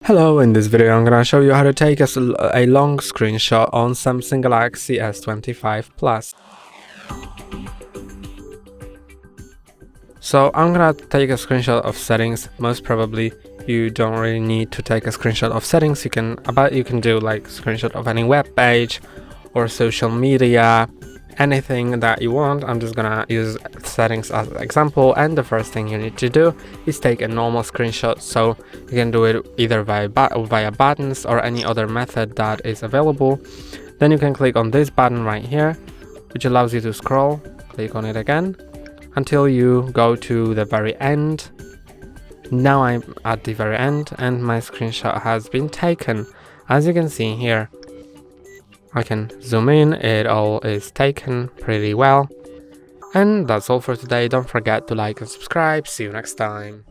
Hello, in this video I'm gonna show you how to take a long screenshot on Samsung Galaxy S25 Plus. So I'm gonna take a screenshot of settings. Most probably you don't really need to take a screenshot of settings. You can do like screenshot of any web page or social media, anything that you want. I'm just gonna use settings as an example, and the first thing you need to do is take a normal screenshot. So you can do it either via buttons or any other method that is available. Then you can click on this button right here, which allows you to scroll. Click on it again until you go to the very end. Now I'm at the very end and my screenshot has been taken. As you can see here, I can zoom in, it all is taken pretty well. And that's all for today. Don't forget to like and subscribe. See you next time.